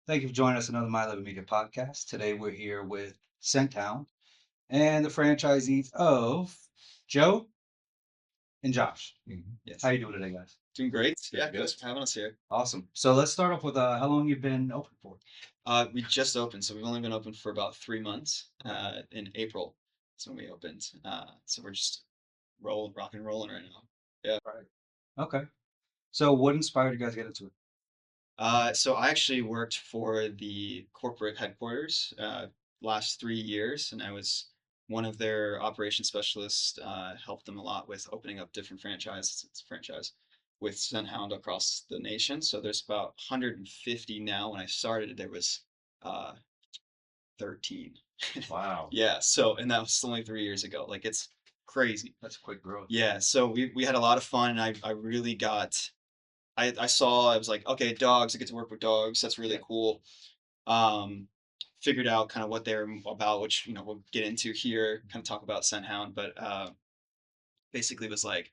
Thank you for joining us on another My Living Media podcast. Today we're here with Scenthound and the franchisees of Joe and Josh. Yes. How you doing today, guys? Doing great. Doing Yeah, good. thanks for having us here. Awesome. So let's start off with how long you've been open for? We just opened, so we've only been open for about 3 months. In April, that's when we opened. So we're just rock and rolling right now. Yeah. Right. Okay. So what inspired you guys to get into it? So I actually worked for the corporate headquarters last 3 years, and I was one of their operations specialists. Helped them a lot with opening up different franchises. It's a franchise with Scenthound across the nation. So there's about 150 now. When I started, there was uh, 13. Wow, Yeah. So and that was only 3 years ago. Like it's crazy. that's quick growth. Yeah. So we had a lot of fun, and I really got I saw I was like, okay, dogs, I get to work with dogs. That's really Yeah. cool. Um, Figured out kind of what they're about, which we'll get into here, kind of talk about Scenthound, but basically was like,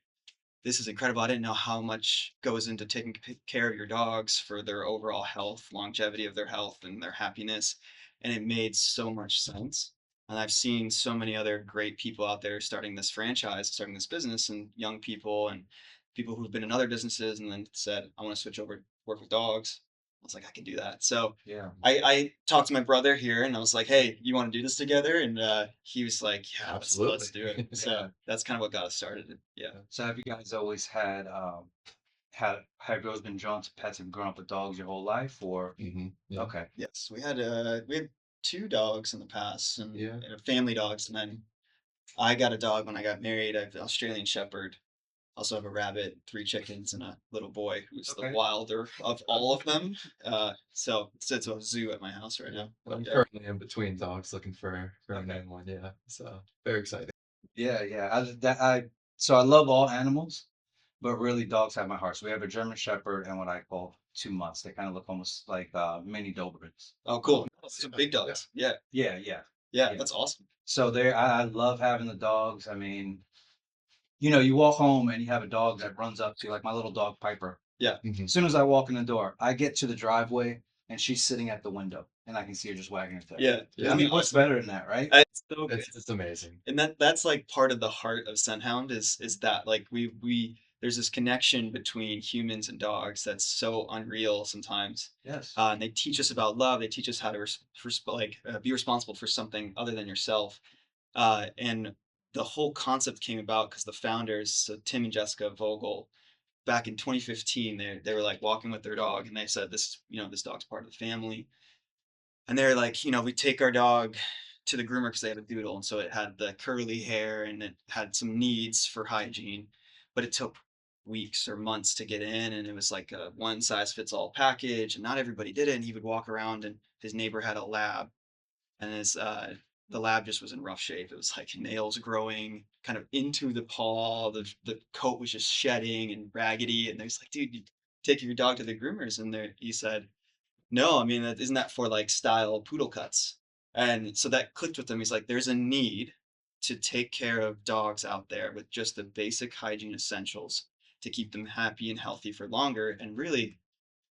this is incredible. I didn't know how much goes into taking care of your dogs for their overall health, longevity of their health, and their happiness, and it made so much sense. And I've seen so many other great people out there starting this franchise, starting this business, and young people and people who've been in other businesses and then said, I want to switch over to work with dogs. I was like, I can do that. So Yeah. I talked to my brother here and I was like, hey, you want to do this together? And he was like, yeah, let's Absolutely. do it. So that's kind of what got us started. Yeah. So have you guys always have you always been drawn to pets and grown up with dogs your whole life, or Yeah. okay? Yes, we had two dogs in the past and Yeah. family dogs, and then I got a dog when I got married. I have an Australian Shepherd. Also have a rabbit, three chickens, and a little boy who's the Okay. wilder of all of them. So it's a zoo at my house right Yeah. now. And I'm Yeah. currently in between dogs looking for a Okay. new one. Yeah. So very exciting. Yeah, yeah. So I love all animals, but really dogs have my heart. So we have a German Shepherd and what I call 2 months. They kind of look almost like mini Dobermans. Oh, Oh, cool. nice. Some Yeah. big Yeah. dogs. Yeah. Yeah, yeah, Yeah. yeah. That's awesome. So I love having the dogs. I mean, you walk home and you have a dog that runs up to you, like my little dog Piper. Yeah. As soon as I walk in the door, I get to the driveway and she's sitting at the window and I can see her just wagging her tail. Yeah. I Yeah. Isn't mean, it what's awesome? better than that, right? It's so good. It's amazing. And that's like part of the heart of Scenthound is that like we there's this connection between humans and dogs that's so unreal sometimes. Yes. And they teach us about love. They teach us how to be responsible for something other than yourself. And the whole concept came about because the founders, so Tim and Jessica Vogel, back in 2015, they were like walking with their dog, and they said this dog's part of the family, and they're like, we take our dog to the groomer because they had a doodle, and so it had the curly hair and it had some needs for hygiene, but it took weeks or months to get in, and it was like a one size fits all package, and not everybody did it. And he would walk around, and his neighbor had a lab, and the lab just was in rough shape. It was like nails growing kind of into the paw. The coat was just shedding and raggedy, and there's like, dude, you take your dog to the groomers, and there he said no, I mean, isn't that for like style poodle cuts? And so that clicked with him. He's like, there's a need to take care of dogs out there with just the basic hygiene essentials to keep them happy and healthy for longer. And really,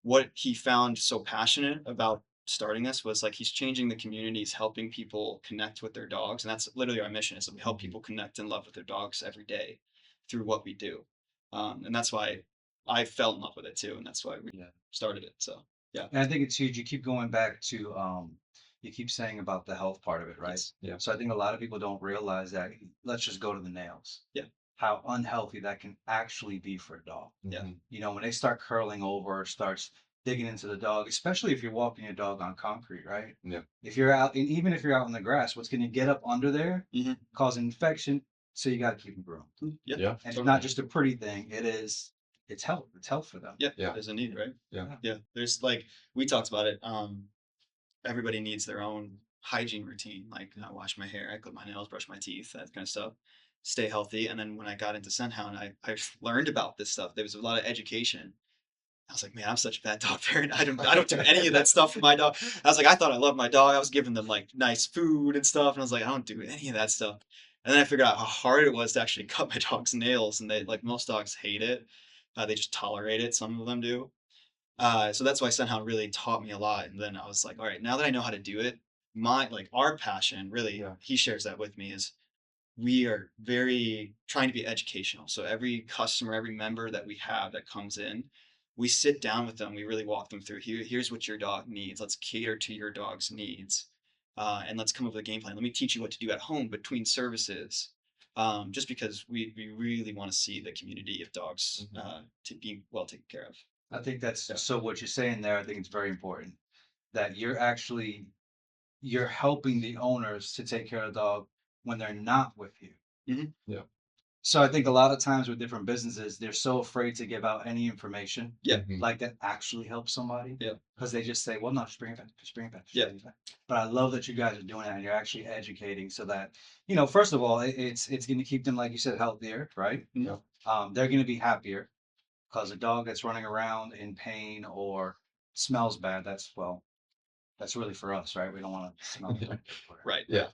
what he found so passionate about starting this was like he's changing the community, he's helping people connect with their dogs. And that's literally our mission is that we help Mhm. people connect and love with their dogs every day through what we do. And that's why I fell in love with it too. And that's why we Yeah. started it. So yeah. And I think it's huge. You keep going back to you keep saying about the health part of it, right? Yes. Yeah. So I think a lot of people don't realize that. Let's just go to the nails. Yeah. How unhealthy that can actually be for a dog. Yeah. Mhm. When they start curling over, starts digging into the dog, especially if you're walking your dog on concrete, right? Yeah. If you're out, and even if you're out in the grass, what's going to get up under there, Hmm. cause an infection. So you got to keep them groomed. Yeah. Yeah. And it's Totally. not just a pretty thing. It's health. It's health for them. Yeah. Yeah. There's a need, right? Yeah. Yeah. There's like we talked about it. Everybody needs their own hygiene routine. Like I wash my hair, I clip my nails, brush my teeth, that kind of stuff. Stay healthy. And then when I got into Scenthound, I learned about this stuff. There was a lot of education. I was like, man, I'm such a bad dog parent. I don't do any of that stuff for my dog. I was like, I thought I loved my dog. I was giving them like nice food and stuff, and I was like, I don't do any of that stuff. And then I figured out how hard it was to actually cut my dog's nails, and they like most dogs hate it. They just tolerate it. Some of them do. So that's why Scenthound really taught me a lot. And then I was like, all right, now that I know how to do it, my like our passion really, Yeah. he shares that with me, is we are very trying to be educational. So every customer, every member that we have that comes in, we sit down with them. We really walk them through. Here's what your dog needs. Let's cater to your dog's needs, and let's come up with a game plan. Let me teach you what to do at home between services. Just because we really want to see the community of dogs Mhm. to be well taken care of. I think that's Yeah. so what you're saying there, I think it's very important that you're helping the owners to take care of the dog when they're not with you. Mhm. Yeah. So I think a lot of times with different businesses, they're so afraid to give out any information Yeah. Mhm. like that actually helps somebody. Yeah. Because they just say, well, no, just bring it back, just bring it back, just Yeah. bring it back. But I love that you guys are doing that and you're actually educating so that, you know, first of all, it's going to keep them, like you said, healthier, right? Mhm. Yeah. They're going to be happier because a dog that's running around in pain or smells bad, that's really for us, right? We don't want to smell Yeah. like Right. Yeah.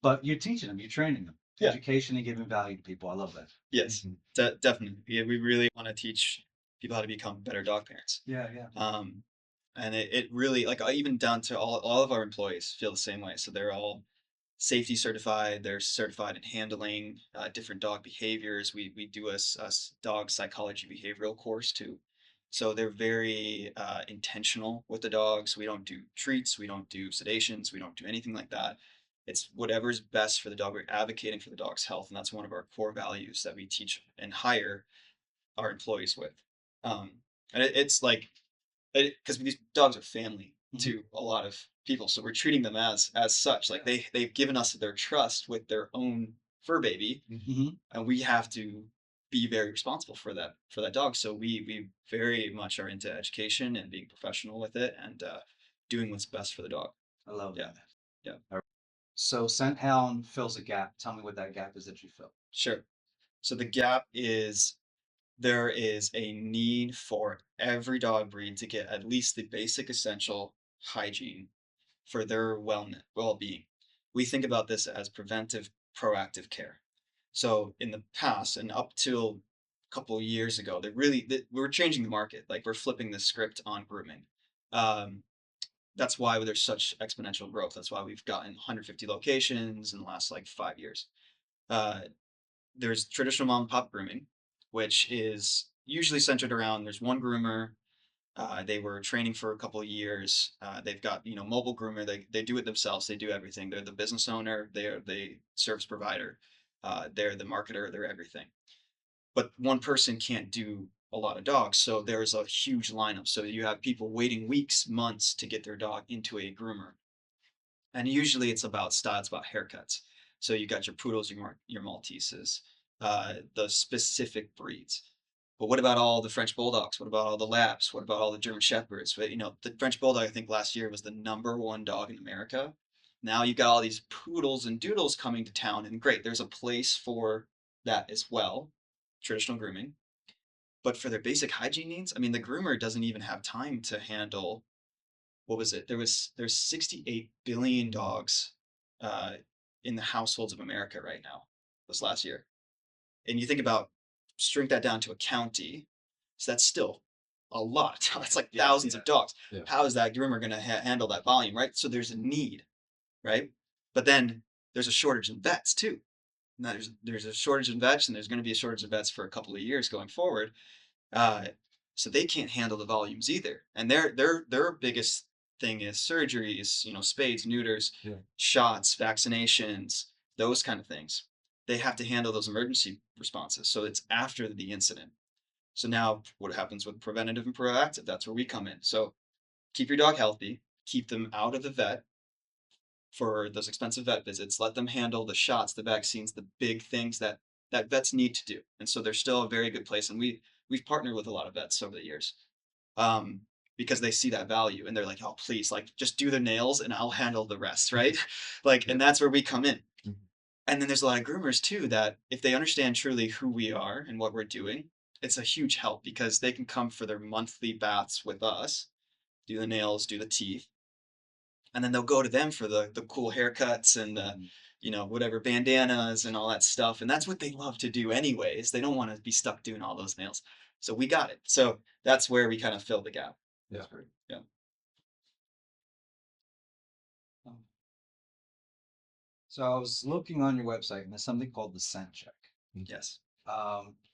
but you're teaching them, you're training them. Yeah. Education and giving value to people. I love that. Yes. Mhm. Definitely. Yeah, we really want to teach people how to become better dog parents. Yeah, yeah. Um, and it really like even down to all of our employees feel the same way. So they're all safety certified. They're certified in handling different dog behaviors. We do a dog psychology behavioral course too. So they're very intentional with the dogs. We don't do treats. We don't do sedations. We don't do anything like that. It's whatever's best for the dog. We're advocating for the dog's health, and that's one of our core values that we teach and hire our employees with. Um, and it's like because these dogs are family Mhm. to a lot of people, so we're treating them as such. Like they've given us their trust with their own fur baby, Mhm. and we have to be very responsible for that dog. So we very much are into education and being professional with it, and doing what's best for the dog. I love Yeah, that. yeah, All right. So Scenthound fills a gap. Tell me what that gap is that you fill. sure. So the gap is there is a need for every dog breed to get at least the basic essential hygiene for their well-being. We think about this as preventive, proactive care. So in the past and up till a couple of years ago, we're changing the market. Like we're flipping the script on grooming. Um, that's why there's such exponential growth. That's why we've gotten 150 locations in the last like 5 years. Uh, there's traditional mom and pop grooming, which is usually centered around there's one groomer. They were training for a couple of years. They've got mobile groomer. They do it themselves. They do everything. They're the business owner. They're the service provider. They're the marketer. They're everything. But one person can't do a lot of dogs, so there's a huge lineup. So you have people waiting weeks, months to get their dog into a groomer, and usually it's about style, it's about haircuts. So you got your poodles, your Malteses, the specific breeds. But what about all the French bulldogs? What about all the Labs? What about all the German shepherds? But, the French bulldog, I think last year was the number one dog in America. Now you got all these poodles and doodles coming to town, and great, there's a place for that as well, traditional grooming. But for their basic hygiene needs, I mean, the groomer doesn't even have time to handle what was it? There's 68 billion dogs uh, in the households of America right now. This last year, and you think about shrink that down to a county, so that's still a lot. That's like Yeah, thousands yeah. of dogs. Yeah. How is that groomer going to handle that volume, right? So there's a need, right? But then there's a shortage in vets too. Now there's a shortage in vets, and there's going to be a shortage of vets for a couple of years going forward. Uh, so they can't handle the volumes either. And their biggest thing is surgeries, spades, neuters, Yeah. shots, vaccinations, those kind of things. They have to handle those emergency responses. So it's after the incident. So now what happens with preventative and proactive? That's where we come in. So keep your dog healthy, keep them out of the vet for those expensive vet visits, let them handle the shots, the vaccines, the big things that vets need to do. And so they're still a very good place. And we've partnered with a lot of vets over the years, um, because they see that value and they're like, oh, please, like just do the nails and I'll handle the rest, right? Like, Yeah. and that's where we come in. Mhm. And then there's a lot of groomers too that if they understand truly who we are and what we're doing, it's a huge help because they can come for their monthly baths with us, do the nails, do the teeth, and then they'll go to them for the cool haircuts and Mhm. whatever bandanas and all that stuff. And that's what they love to do anyways. They don't want to be stuck doing all those nails. So we got it. So that's where we kind of fill the gap. Yeah. That's great. Yeah. Um, So I was looking on your website and there's something called the scent check. Yes.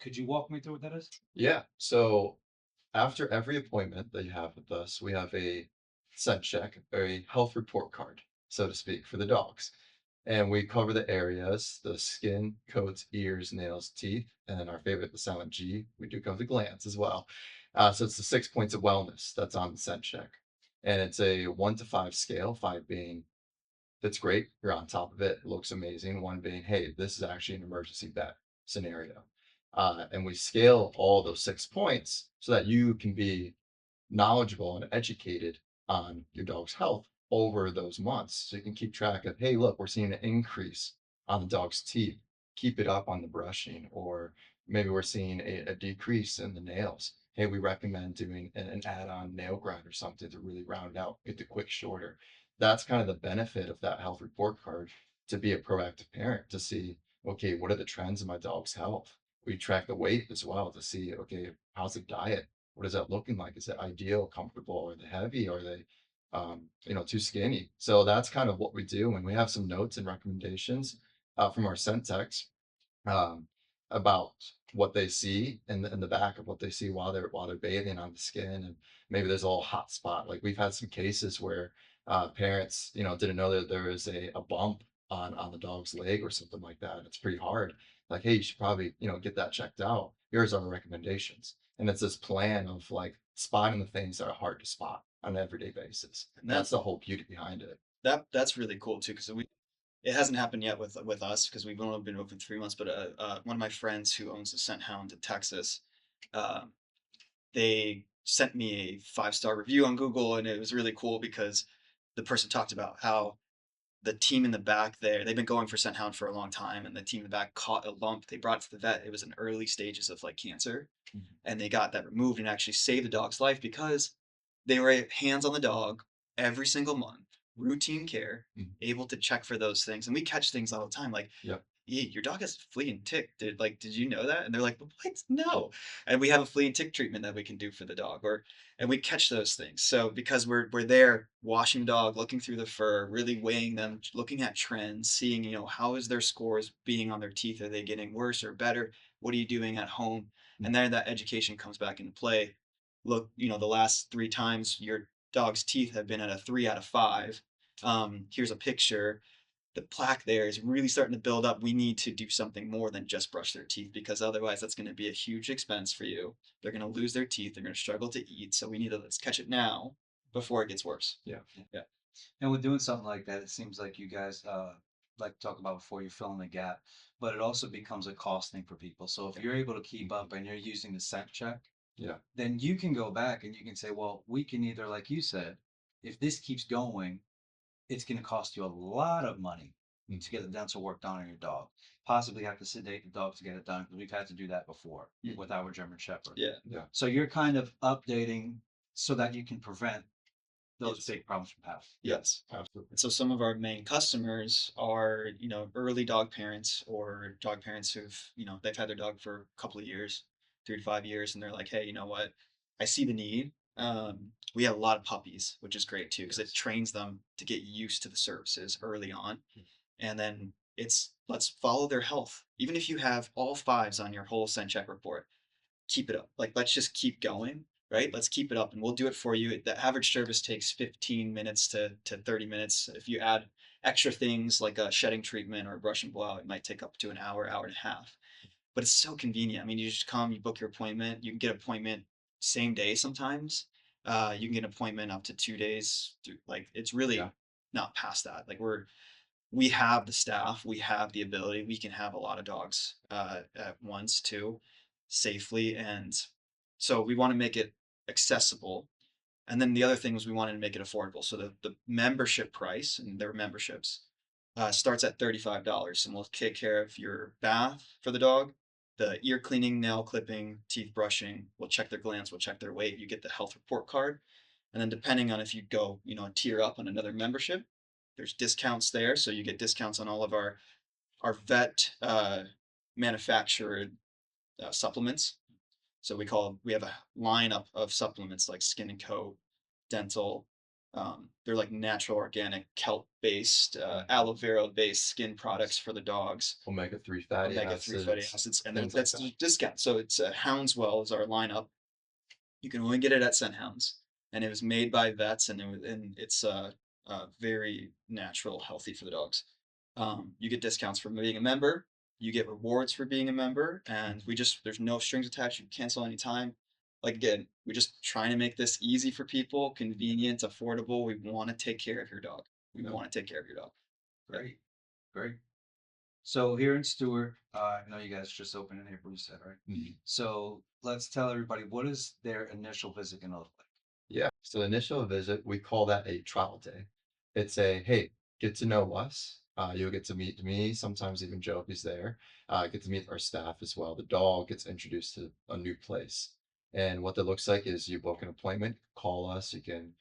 Could you walk me through what that is? Yeah. So after every appointment that you have with us, we have a scent check, a health report card, so to speak, for the dogs. And we cover the areas, the skin, coats, ears, nails, teeth, and then our favorite, the silent G. We do cover the glands as well. So it's the 6 points of wellness that's on the scent check. And it's a 1 to 5 scale, 5 being that's great. You're on top of it. It looks amazing. One being, hey, this is actually an emergency vet scenario. And we scale all those 6 points so that you can be knowledgeable and educated on your dog's health over those months. So you can keep track of, hey, look, we're seeing an increase on the dog's teeth. Keep it up on the brushing, or maybe we're seeing a decrease in the nails. Hey, we recommend doing an add-on nail grind or something to really round out, get the quick shorter. That's kind of the benefit of that health report card, to be a proactive parent, to see, okay, what are the trends in my dog's health? We track the weight as well to see, okay, how's the diet? What is that looking like? Is it ideal, comfortable? Are they heavy? Are they, too skinny? So that's kind of what we do. And we have some notes and recommendations from our scent techs um, about what they see in the back of what they see while they're bathing on the skin, and maybe there's a little hot spot. Like we've had some cases where parents, didn't know that there was a bump on the dog's leg or something like that. And it's pretty hard. Like, hey, you should probably get that checked out. Here's our recommendations, and it's this plan of like spotting the things that are hard to spot on an everyday basis. And That's the whole beauty behind it. that's really cool too, because we it hasn't happened yet with us because we've only been open 3 months. But one of my friends who owns a Scenthound in Texas, uh, they sent me a 5-star review on Google, and it was really cool because the person talked about how the team in the back there, they've been going for Scenthound for a long time, and the team in the back caught a lump. They brought it to the vet. It was in early stages of like cancer, Mhm. and they got that removed and actually saved the dog's life because they were hands on the dog every single month, routine care, Mhm. able to check for those things. And we catch things all the time, like, Yep. Your dog has flea and tick. Did you know that?" And they're like, "What? No." And we have a flea and tick treatment that we can do for the dog, and we catch those things. So because we're there washing the dog, looking through the fur, really weighing them, looking at trends, seeing, how is their scores being on their teeth? Are they getting worse or better? What are you doing at home? And then that education comes back into play. Look, the last 3 times your dog's teeth have been at a 3 out of 5. Here's a picture. The plaque there is really starting to build up. We need to do something more than just brush their teeth, because otherwise that's going to be a huge expense for you. They're going to lose their teeth. They're going to struggle to eat. So we need to let's catch it now before it gets worse. Yeah. Yeah. And with doing something like that, it seems like you guys like to talk about before you're filling the gap, but it also becomes a cost thing for people. So if you're able to keep up and you're using the scent check, Yeah. then you can go back and you can say, well, we can either, like you said, if this keeps going, it's going to cost you a lot of money Mm. to get the dental work done on your dog. Possibly have to sedate the dog to get it done because we've had to do that before with our German Shepherd. Yeah. Yeah. So you're kind of updating so that you can prevent those Yes. big problems from happening. Yes. Absolutely. And so some of our main customers are, early dog parents or dog parents who've, they've had their dog for a couple of years, 3 to 5 years, and they're like, hey, you know what? I see the need. We have a lot of puppies, which is great too, because it Yes. trains them to get used to the services early on. And then it's let's follow their health. Even if you have all fives on your whole scent check report, keep it up. Like, let's just keep going, right? Let's keep it up, and we'll do it for you. The average service takes 15 minutes to 30 minutes. If you add extra things like a shedding treatment or a brush and blowout, it might take up to an hour, hour and a half. But it's so convenient. I mean, you just come, you book your appointment. You can get an appointment same day sometimes. You can get an appointment up to 2 days. Like, it's Yeah. really not past that. Like, we have the staff, we have the ability, we can have a lot of dogs at once too, safely. And so we want to make it accessible. And then the other thing was we wanted to make it affordable. So the membership price, and their memberships starts at $35, and we'll take care of your bath for the dog, the ear cleaning, nail clipping, teeth brushing. We'll check their glands, we'll check their weight. You get the health report card. And then depending on if you go, tier up on another membership, there's discounts there. So you get discounts on all of our vet manufactured supplements. So we have a lineup of supplements like Skin and Coat, Dental. They're like natural, organic, kelp based, aloe vera based skin products for the dogs. Omega-3 fatty Omega-3 fatty acids, acids, and things like that's that. the discount. So it's Houndswell is our lineup. You can only get it at Scenthounds, and it was made by vets, and it's very natural, healthy for the dogs. You get discounts for being a member. You get rewards for being a member, and there's no strings attached. You can cancel anytime. Like again, we're just trying to make this easy for people, convenient, affordable. We want to take care of your dog. We Yeah. want to take care of your dog. Great, great. So here in Stuart, I know you guys just opened in April, you said, right? Mhm. So let's tell everybody, what is their initial visit gonna look like? Yeah. So the initial visit, we call that a trial day. It's a, hey, get to know us. You'll get to meet me, sometimes even Joe if he's there. Get to meet our staff as well. The dog gets introduced to a new place. And what that looks like is you book an appointment, call us. You can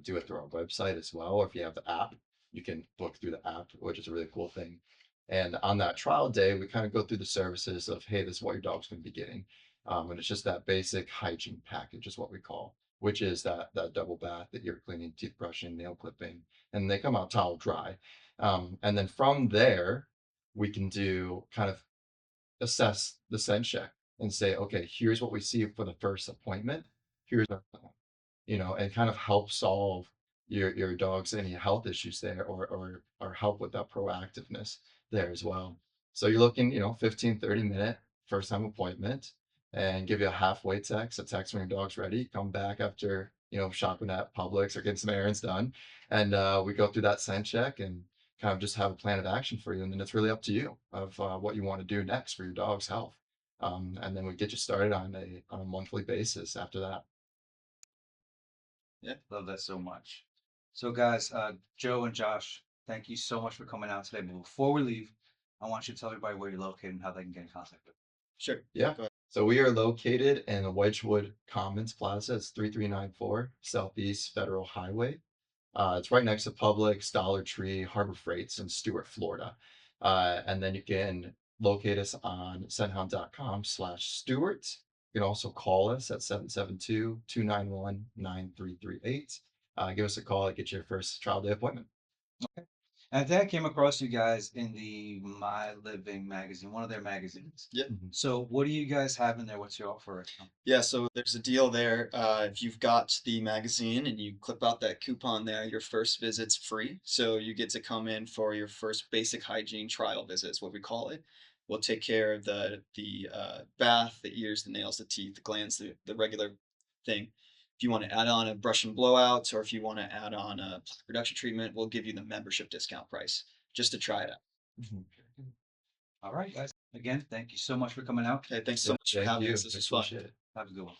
do it through our website as well. Or if you have the app, you can book through the app, which is a really cool thing. And on that trial day, we kind of go through the services of, hey, this is what your dog's going to be getting. And it's just that basic hygiene package is what we call, which is that double bath, that ear cleaning, teeth brushing, nail clipping, and they come out towel dry. And then from there, we can do kind of assess the scent check and say, okay, here's what we see for the first appointment. Here's our plan, and kind of help solve your dog's any health issues there, or help with that proactiveness there as well. So you're looking, 15-30 minute first time appointment, and give you a halfway text, a text when your dog's ready. Come back after, shopping at Publix or getting some errands done. And we go through that scent check and kind of just have a plan of action for you. And then it's really up to you of what you want to do next for your dog's health. And then we get you started on a monthly basis after that. Yeah, love that so much. So guys, Joe and Josh, thank you so much for coming out today. But before we leave, I want you to tell everybody where you're located and how they can get in contact with Sure. Yeah. Go ahead. So we are located in the Wedgewood Commons Plaza. It's 3394 Southeast Federal Highway. It's right next to Publix, Dollar Tree, Harbor Freights in Stuart, Florida. And then you can locate us on scenthound.com/Stuart. You can also call us at 772-291-9338. Give us a call and get your first trial day appointment. you. And I think I came across you guys in the My Living magazine, one of their magazines. Yep. Mhm. So what do you guys have in there? What's your offer right now? Yeah, so there's a deal there. If you've got the magazine and you clip out that coupon there, your first visit's free. So you get to come in for your first basic hygiene trial visit, is what we call it. We'll take care of the bath, the ears, the nails, the teeth, the glands, the regular thing. If you want to add on a brush and blowout, or if you want to add on a plaque reduction treatment, we'll give you the membership discount price just to try it out. Mhm. All right, guys. Again, thank you so much for coming out. Okay, thanks so Yeah, much for thank having you. us. This I was fun. appreciate it. Have a good one.